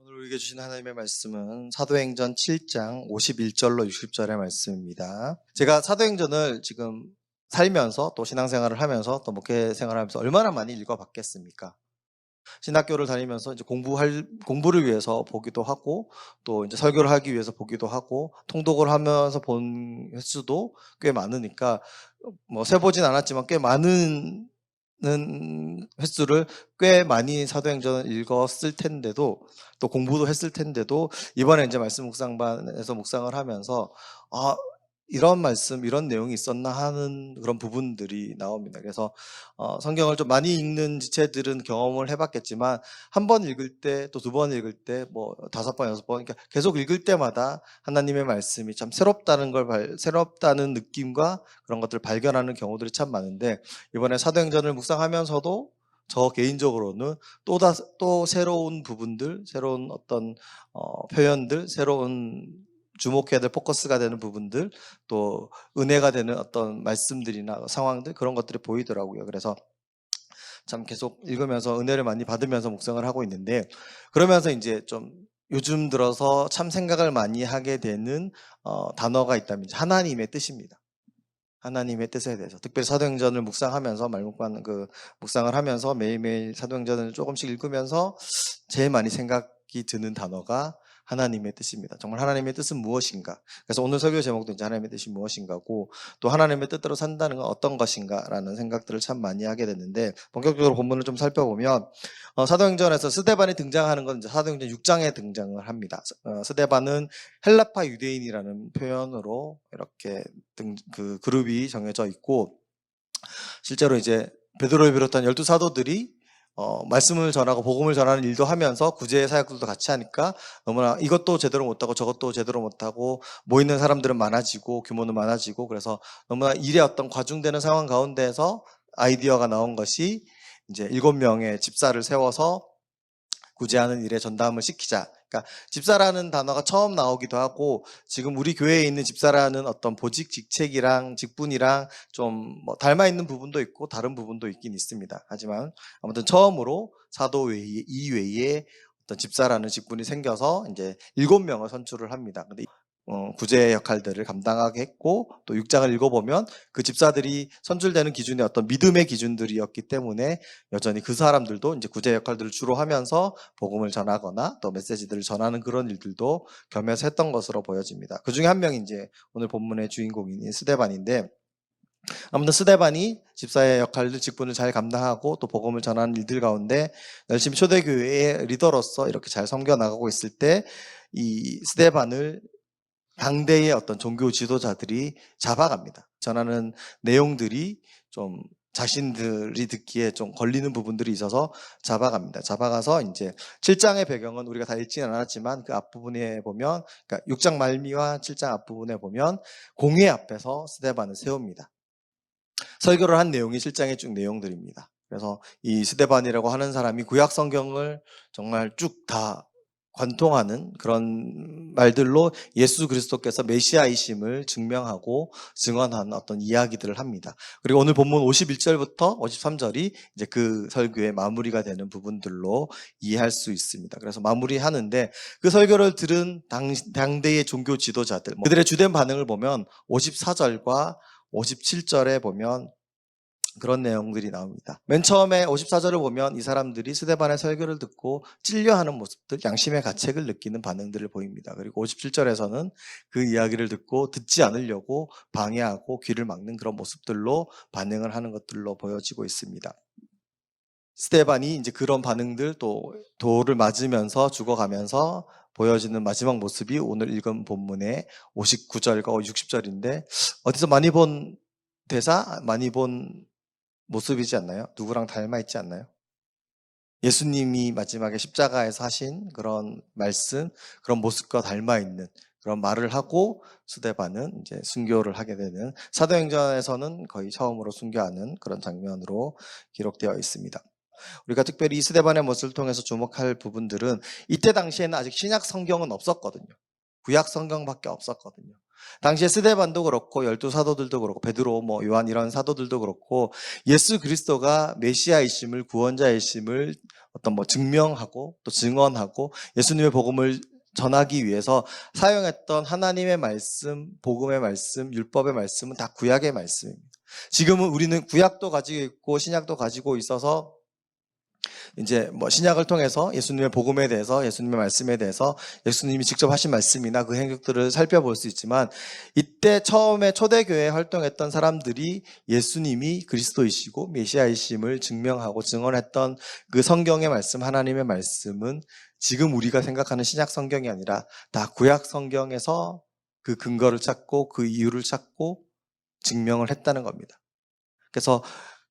오늘 우리에게 주신 하나님의 말씀은 사도행전 7장 51절로 60절의 말씀입니다. 제가 사도행전을 지금 살면서 또 신앙생활을 하면서 또 목회 생활을 하면서 얼마나 많이 읽어봤겠습니까? 신학교를 다니면서 이제 공부를 위해서 보기도 하고 또 이제 설교를 하기 위해서 보기도 하고 통독을 하면서 본 횟수도 꽤 많으니까 뭐 세보진 않았지만 꽤 많은 횟수를 꽤 많이 사도행전을 읽었을 텐데도 또 공부도 했을 텐데도 이번에 이제 말씀 묵상반에서 묵상을 하면서 아 이런 말씀 이런 내용이 있었나 하는 그런 부분들이 나옵니다. 그래서 성경을 좀 많이 읽는 지체들은 경험을 해봤겠지만 한 번 읽을 때 또 두 번 읽을 때 뭐 다섯 번 여섯 번 그러니까 계속 읽을 때마다 하나님의 말씀이 참 새롭다는 느낌과 그런 것들을 발견하는 경우들이 참 많은데 이번에 사도행전을 묵상하면서도 저 개인적으로는 또 새로운 부분들, 새로운 어떤 표현들, 새로운 주목해야 될 포커스가 되는 부분들, 또 은혜가 되는 어떤 말씀들이나 상황들 그런 것들이 보이더라고요. 그래서 참 계속 읽으면서 은혜를 많이 받으면서 묵상을 하고 있는데 그러면서 이제 좀 요즘 들어서 참 생각을 많이 하게 되는 단어가 있다면 이제 하나님의 뜻입니다. 하나님의 뜻에 대해서 특별히 사도행전을 묵상하면서 말묵반 묵상을 하면서 매일매일 사도행전을 조금씩 읽으면서 제일 많이 생각이 드는 단어가 하나님의 뜻입니다. 정말 하나님의 뜻은 무엇인가? 그래서 오늘 설교 제목도 이제 하나님의 뜻이 무엇인가고 또 하나님의 뜻대로 산다는 건 어떤 것인가라는 생각들을 참 많이 하게 됐는데 본격적으로 본문을 좀 살펴보면 사도행전에서 스데반이 등장하는 건 이제 사도행전 6장에 등장을 합니다. 스데반은 헬라파 유대인이라는 표현으로 이렇게 그 그룹이 정해져 있고 실제로 이제 베드로를 비롯한 12사도들이 말씀을 전하고 복음을 전하는 일도 하면서 구제 사역들도 같이 하니까 너무나 이것도 제대로 못하고 저것도 제대로 못하고 모이는 사람들은 많아지고 규모는 많아지고 그래서 너무나 일의 어떤 과중되는 상황 가운데에서 아이디어가 나온 것이 이제 7명의 집사를 세워서 구제하는 일에 전담을 시키자. 그러니까 집사라는 단어가 처음 나오기도 하고 지금 우리 교회에 있는 집사라는 어떤 보직 직책이랑 직분이랑 좀 뭐 닮아 있는 부분도 있고 다른 부분도 있긴 있습니다. 하지만 아무튼 처음으로 사도 외에 이외에 어떤 집사라는 직분이 생겨서 이제 7명을 선출을 합니다. 근데 구제 역할들을 감당하게 했고 또 6장을 읽어보면 그 집사들이 선출되는 기준이 어떤 믿음의 기준들이었기 때문에 여전히 그 사람들도 이제 구제 역할들을 주로 하면서 복음을 전하거나 또 메시지들을 전하는 그런 일들도 겸해서 했던 것으로 보여집니다. 그 중에 한 명이 이제 오늘 본문의 주인공인 스데반인데 아무튼 스데반이 집사의 역할들 직분을 잘 감당하고 또 복음을 전하는 일들 가운데 열심히 초대교회의 리더로서 이렇게 잘 섬겨 나가고 있을 때 이 스데반을 당대의 어떤 종교 지도자들이 잡아갑니다. 전하는 내용들이 좀 자신들이 듣기에 좀 걸리는 부분들이 있어서 잡아갑니다. 잡아가서 이제 7장의 배경은 우리가 다 읽지는 않았지만 그 앞부분에 보면 그러니까 6장 말미와 7장 앞부분에 보면 공회 앞에서 스데반을 세웁니다. 설교를 한 내용이 7장의 쭉 내용들입니다. 그래서 이 스데반이라고 하는 사람이 구약 성경을 정말 쭉 다 관통하는 그런 말들로 예수 그리스도께서 메시아이심을 증명하고 증언하는 어떤 이야기들을 합니다. 그리고 오늘 본문 51절부터 53절이 이제 그 설교의 마무리가 되는 부분들로 이해할 수 있습니다. 그래서 마무리하는데 그 설교를 들은 당대의 종교 지도자들, 그들의 주된 반응을 보면 54절과 57절에 보면 그런 내용들이 나옵니다. 맨 처음에 54절을 보면 이 사람들이 스데반의 설교를 듣고 찔려하는 모습들, 양심의 가책을 느끼는 반응들을 보입니다. 그리고 57절에서는 그 이야기를 듣고 듣지 않으려고 방해하고 귀를 막는 그런 모습들로 반응을 하는 것들로 보여지고 있습니다. 스데반이 이제 그런 반응들 또 돌을 맞으면서 죽어가면서 보여지는 마지막 모습이 오늘 읽은 본문의 59절과 60절인데 어디서 많이 본 대사, 많이 본 모습이지 않나요? 누구랑 닮아 있지 않나요? 예수님이 마지막에 십자가에서 하신 그런 말씀, 그런 모습과 닮아 있는 그런 말을 하고 스데반은 이제 순교를 하게 되는 사도행전에서는 거의 처음으로 순교하는 그런 장면으로 기록되어 있습니다. 우리가 특별히 이 스데반의 모습을 통해서 주목할 부분들은 이때 당시에는 아직 신약 성경은 없었거든요. 구약 성경밖에 없었거든요. 당시에 스데반도 그렇고 열두 사도들도 그렇고 베드로, 요한 이런 사도들도 그렇고 예수 그리스도가 메시아이심을 구원자이심을 증명하고 또 증언하고 예수님의 복음을 전하기 위해서 사용했던 하나님의 말씀, 복음의 말씀, 율법의 말씀은 다 구약의 말씀입니다. 지금은 우리는 구약도 가지고 있고 신약도 가지고 있어서 이제 신약을 통해서 예수님의 복음에 대해서, 예수님의 말씀에 대해서 예수님이 직접 하신 말씀이나 그 행적들을 살펴볼 수 있지만, 이때 처음에 초대교회에 활동했던 사람들이 예수님이 그리스도이시고 메시아이심을 증명하고 증언했던 그 성경의 말씀, 하나님의 말씀은 지금 우리가 생각하는 신약 성경이 아니라 다 구약 성경에서 그 근거를 찾고 그 이유를 찾고 증명을 했다는 겁니다. 그래서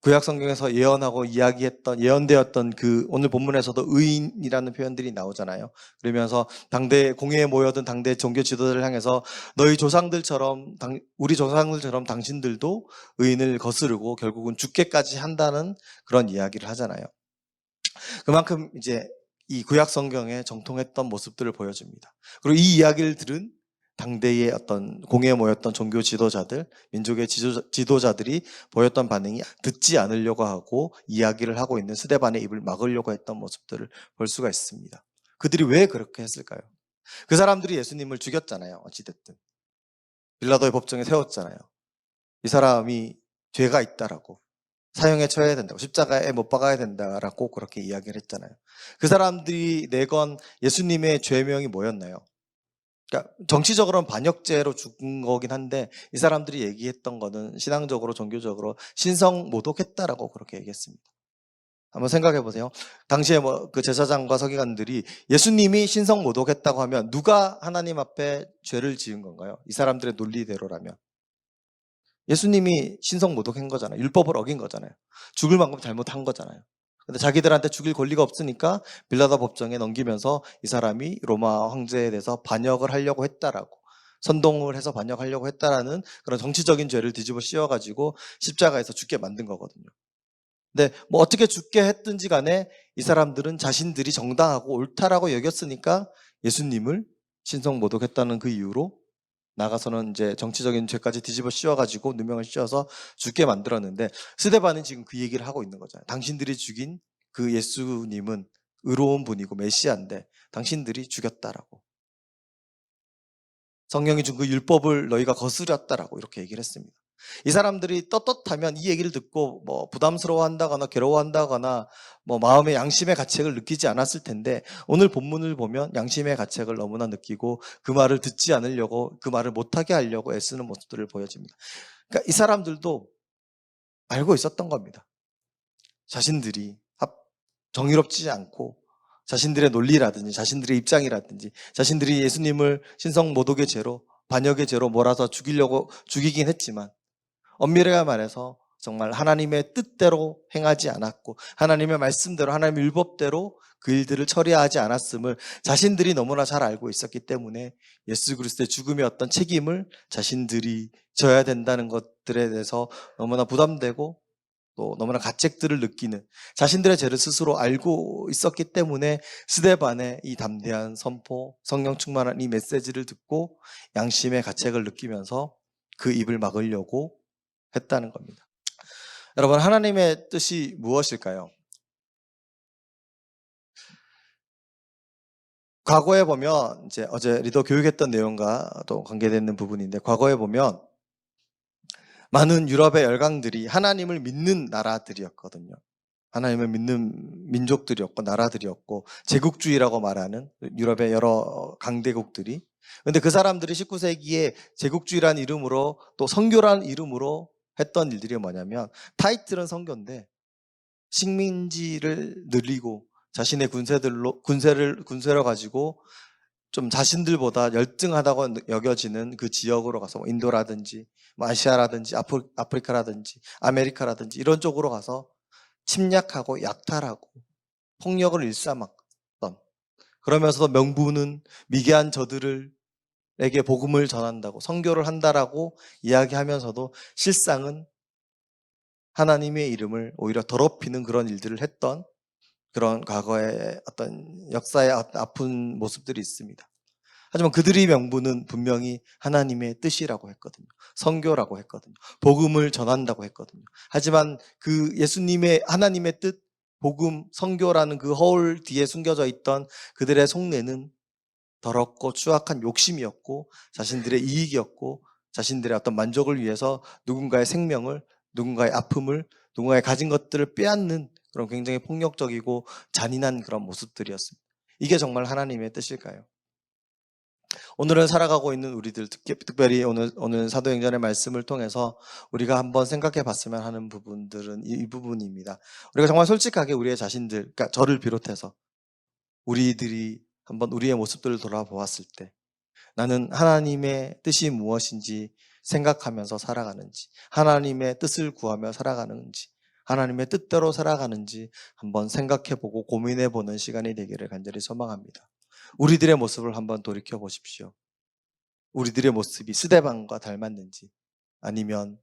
구약 성경에서 예언하고 예언되었던 그 오늘 본문에서도 의인이라는 표현들이 나오잖아요. 그러면서 당대 공회에 모여든 당대 종교 지도자를 향해서 너희 조상들처럼 우리 조상들처럼 당신들도 의인을 거스르고 결국은 죽게까지 한다는 그런 이야기를 하잖아요. 그만큼 이제 이 구약 성경에 정통했던 모습들을 보여줍니다. 그리고 이 이야기를 들은 당대의 어떤 공회에 모였던 종교 지도자들, 민족의 지도자들이 보였던 반응이 듣지 않으려고 하고 이야기를 하고 있는 스데반의 입을 막으려고 했던 모습들을 볼 수가 있습니다. 그들이 왜 그렇게 했을까요? 그 사람들이 예수님을 죽였잖아요. 어찌됐든. 빌라도의 법정에 세웠잖아요. 이 사람이 죄가 있다라고, 사형에 처해야 된다고, 십자가에 못 박아야 된다라고 그렇게 이야기를 했잖아요. 그 사람들이 내건 예수님의 죄명이 뭐였나요? 그러니까 정치적으로는 반역죄로 죽은 거긴 한데 이 사람들이 얘기했던 거는 신앙적으로 종교적으로 신성모독했다라고 그렇게 얘기했습니다. 한번 생각해 보세요. 당시에 그 제사장과 서기관들이 예수님이 신성모독했다고 하면 누가 하나님 앞에 죄를 지은 건가요? 이 사람들의 논리대로라면 예수님이 신성모독한 거잖아요. 율법을 어긴 거잖아요. 죽을 만큼 잘못한 거잖아요. 근데 자기들한테 죽일 권리가 없으니까 빌라도 법정에 넘기면서 이 사람이 로마 황제에 대해서 반역을 하려고 했다라고, 선동을 해서 반역하려고 했다라는 그런 정치적인 죄를 뒤집어 씌워가지고 십자가에서 죽게 만든 거거든요. 근데 어떻게 죽게 했든지 간에 이 사람들은 자신들이 정당하고 옳다라고 여겼으니까 예수님을 신성모독했다는 그 이유로 나가서는 이제 정치적인 죄까지 뒤집어 씌워가지고 누명을 씌워서 죽게 만들었는데, 스데반은 지금 그 얘기를 하고 있는 거잖아요. 당신들이 죽인 그 예수님은 의로운 분이고 메시아인데 당신들이 죽였다라고, 성령이 준 그 율법을 너희가 거스렸다라고 이렇게 얘기를 했습니다. 이 사람들이 떳떳하면 이 얘기를 듣고 부담스러워한다거나 괴로워한다거나 마음의 양심의 가책을 느끼지 않았을 텐데, 오늘 본문을 보면 양심의 가책을 너무나 느끼고 그 말을 듣지 않으려고, 그 말을 못하게 하려고 애쓰는 모습들을 보여줍니다. 그러니까 이 사람들도 알고 있었던 겁니다. 자신들이 정의롭지 않고 자신들의 논리라든지 자신들의 입장이라든지 자신들이 예수님을 신성모독의 죄로, 반역의 죄로 몰아서 죽이긴 했지만 엄밀하게 말해서 정말 하나님의 뜻대로 행하지 않았고 하나님의 말씀대로, 하나님의 율법대로 그 일들을 처리하지 않았음을 자신들이 너무나 잘 알고 있었기 때문에 예수 그리스도의 죽음의 어떤 책임을 자신들이 져야 된다는 것들에 대해서 너무나 부담되고 또 너무나 가책들을 느끼는, 자신들의 죄를 스스로 알고 있었기 때문에 스데반의 이 담대한 선포, 성령 충만한 이 메시지를 듣고 양심의 가책을 느끼면서 그 입을 막으려고 했다는 겁니다. 여러분, 하나님의 뜻이 무엇일까요? 과거에 보면 이제 어제 리더 교육했던 내용과 또 관계되는 부분인데, 과거에 보면 많은 유럽의 열강들이 하나님을 믿는 나라들이었거든요. 하나님을 믿는 민족들이었고 나라들이었고 제국주의라고 말하는 유럽의 여러 강대국들이, 근데 그 사람들이 19세기에 제국주의라는 이름으로 또 선교라는 이름으로 했던 일들이 뭐냐면, 타이틀은 선교인데 식민지를 늘리고 자신의 군세를 가지고 좀 자신들보다 열등하다고 여겨지는 그 지역으로 가서 인도라든지 아시아라든지 아프리카라든지 아메리카라든지 이런 쪽으로 가서 침략하고 약탈하고 폭력을 일삼았던, 그러면서도 명분은 미개한 저들에게 복음을 전한다고, 선교를 한다라고 이야기하면서도 실상은 하나님의 이름을 오히려 더럽히는 그런 일들을 했던 그런 과거의 어떤 역사의 아픈 모습들이 있습니다. 하지만 그들의 명분은 분명히 하나님의 뜻이라고 했거든요. 선교라고 했거든요. 복음을 전한다고 했거든요. 하지만 그 예수님의 하나님의 뜻, 복음, 선교라는 그 허울 뒤에 숨겨져 있던 그들의 속내는 더럽고 추악한 욕심이었고 자신들의 이익이었고 자신들의 어떤 만족을 위해서 누군가의 생명을, 누군가의 아픔을, 누군가의 가진 것들을 빼앗는 그런 굉장히 폭력적이고 잔인한 그런 모습들이었습니다. 이게 정말 하나님의 뜻일까요? 오늘은 살아가고 있는 우리들, 특별히 오늘 사도행전의 말씀을 통해서 우리가 한번 생각해 봤으면 하는 부분들은 이 부분입니다. 우리가 정말 솔직하게 우리의 자신들, 그러니까 저를 비롯해서 우리들이 한번 우리의 모습들을 돌아보았을 때 나는 하나님의 뜻이 무엇인지 생각하면서 살아가는지, 하나님의 뜻을 구하며 살아가는지, 하나님의 뜻대로 살아가는지 한번 생각해보고 고민해보는 시간이 되기를 간절히 소망합니다. 우리들의 모습을 한번 돌이켜 보십시오. 우리들의 모습이 스데반과 닮았는지, 아니면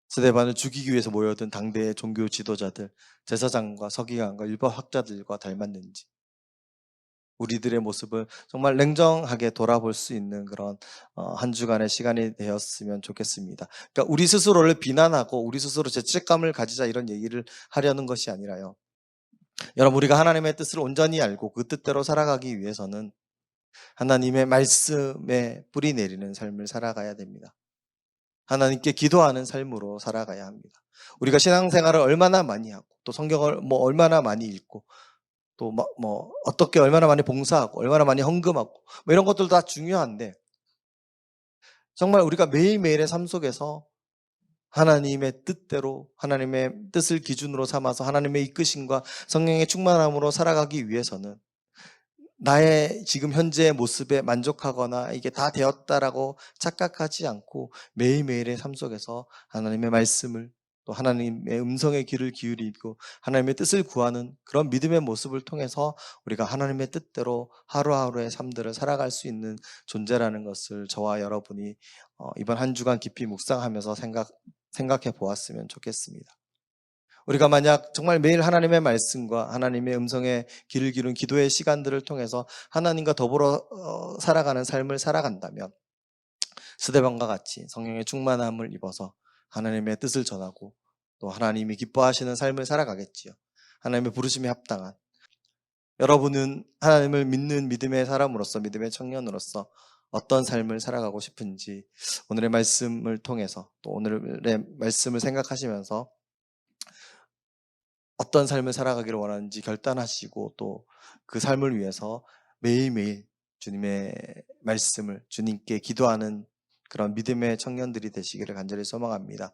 스데반을 죽이기 위해서 모여든 당대의 종교 지도자들, 제사장과 서기관과 율법 학자들과 닮았는지, 우리들의 모습을 정말 냉정하게 돌아볼 수 있는 그런 한 주간의 시간이 되었으면 좋겠습니다. 그러니까 우리 스스로를 비난하고 우리 스스로 죄책감을 가지자 이런 얘기를 하려는 것이 아니라요. 여러분, 우리가 하나님의 뜻을 온전히 알고 그 뜻대로 살아가기 위해서는 하나님의 말씀에 뿌리 내리는 삶을 살아가야 됩니다. 하나님께 기도하는 삶으로 살아가야 합니다. 우리가 신앙생활을 얼마나 많이 하고 또 성경을 얼마나 많이 읽고 또 어떻게 얼마나 많이 봉사하고 얼마나 많이 헌금하고 이런 것들도 다 중요한데 정말 우리가 매일매일의 삶 속에서 하나님의 뜻대로 하나님의 뜻을 기준으로 삼아서 하나님의 이끄심과 성령의 충만함으로 살아가기 위해서는 나의 지금 현재의 모습에 만족하거나 이게 다 되었다라고 착각하지 않고 매일매일의 삶 속에서 하나님의 말씀을 또 하나님의 음성의 귀를 기울이고 하나님의 뜻을 구하는 그런 믿음의 모습을 통해서 우리가 하나님의 뜻대로 하루하루의 삶들을 살아갈 수 있는 존재라는 것을 저와 여러분이 이번 한 주간 깊이 묵상하면서 생각해 보았으면 좋겠습니다. 우리가 만약 정말 매일 하나님의 말씀과 하나님의 음성에 귀를 기울인 기도의 시간들을 통해서 하나님과 더불어 살아가는 삶을 살아간다면 스데반과 같이 성령의 충만함을 입어서 하나님의 뜻을 전하고 또 하나님이 기뻐하시는 삶을 살아가겠지요. 하나님의 부르심에 합당한 여러분은 하나님을 믿는 믿음의 사람으로서 믿음의 청년으로서 어떤 삶을 살아가고 싶은지 오늘의 말씀을 통해서 또 오늘의 말씀을 생각하시면서 어떤 삶을 살아가기를 원하는지 결단하시고 또 그 삶을 위해서 매일매일 주님의 말씀을 주님께 기도하는 그런 믿음의 청년들이 되시기를 간절히 소망합니다.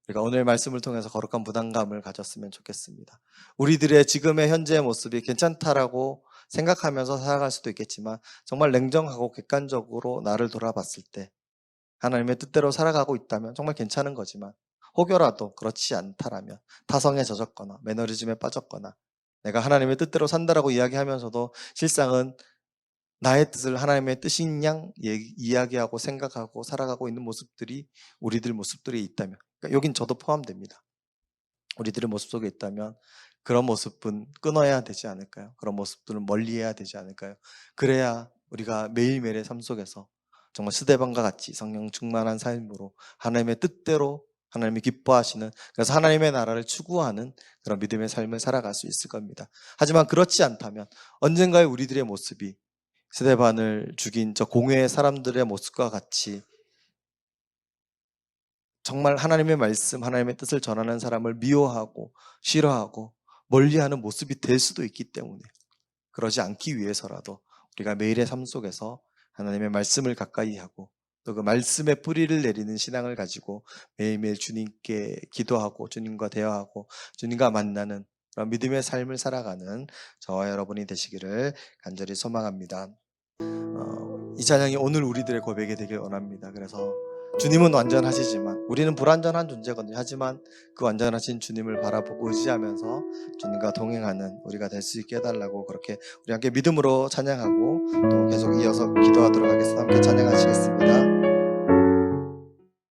우리가 오늘 말씀을 통해서 거룩한 부담감을 가졌으면 좋겠습니다. 우리들의 지금의 현재의 모습이 괜찮다라고 생각하면서 살아갈 수도 있겠지만 정말 냉정하고 객관적으로 나를 돌아봤을 때 하나님의 뜻대로 살아가고 있다면 정말 괜찮은 거지만 혹여라도 그렇지 않다라면 타성에 젖었거나 매너리즘에 빠졌거나 내가 하나님의 뜻대로 산다라고 이야기하면서도 실상은 나의 뜻을 하나님의 뜻인 양 이야기하고 생각하고 살아가고 있는 모습들이 우리들 모습들이 있다면 그러니까 여긴 저도 포함됩니다. 우리들의 모습 속에 있다면 그런 모습은 끊어야 되지 않을까요? 그런 모습들은 멀리해야 되지 않을까요? 그래야 우리가 매일매일의 삶 속에서 정말 스데반과 같이 성령 충만한 삶으로 하나님의 뜻대로 하나님이 기뻐하시는 그래서 하나님의 나라를 추구하는 그런 믿음의 삶을 살아갈 수 있을 겁니다. 하지만 그렇지 않다면 언젠가의 우리들의 모습이 스데반을 죽인 저 공회의 사람들의 모습과 같이 정말 하나님의 말씀, 하나님의 뜻을 전하는 사람을 미워하고 싫어하고 멀리하는 모습이 될 수도 있기 때문에 그러지 않기 위해서라도 우리가 매일의 삶 속에서 하나님의 말씀을 가까이 하고 또 그 말씀의 뿌리를 내리는 신앙을 가지고 매일매일 주님께 기도하고 주님과 대화하고 주님과 만나는 그런 믿음의 삶을 살아가는 저와 여러분이 되시기를 간절히 소망합니다. 이 찬양이 오늘 우리들의 고백이 되길 원합니다. 그래서 주님은 완전하시지만 우리는 불완전한 존재거든요. 하지만 그 완전하신 주님을 바라보고 의지하면서 주님과 동행하는 우리가 될 수 있게 해달라고 그렇게 우리 함께 믿음으로 찬양하고 또 계속 이어서 기도하도록 하겠습니다. 함께 찬양하시겠습니다.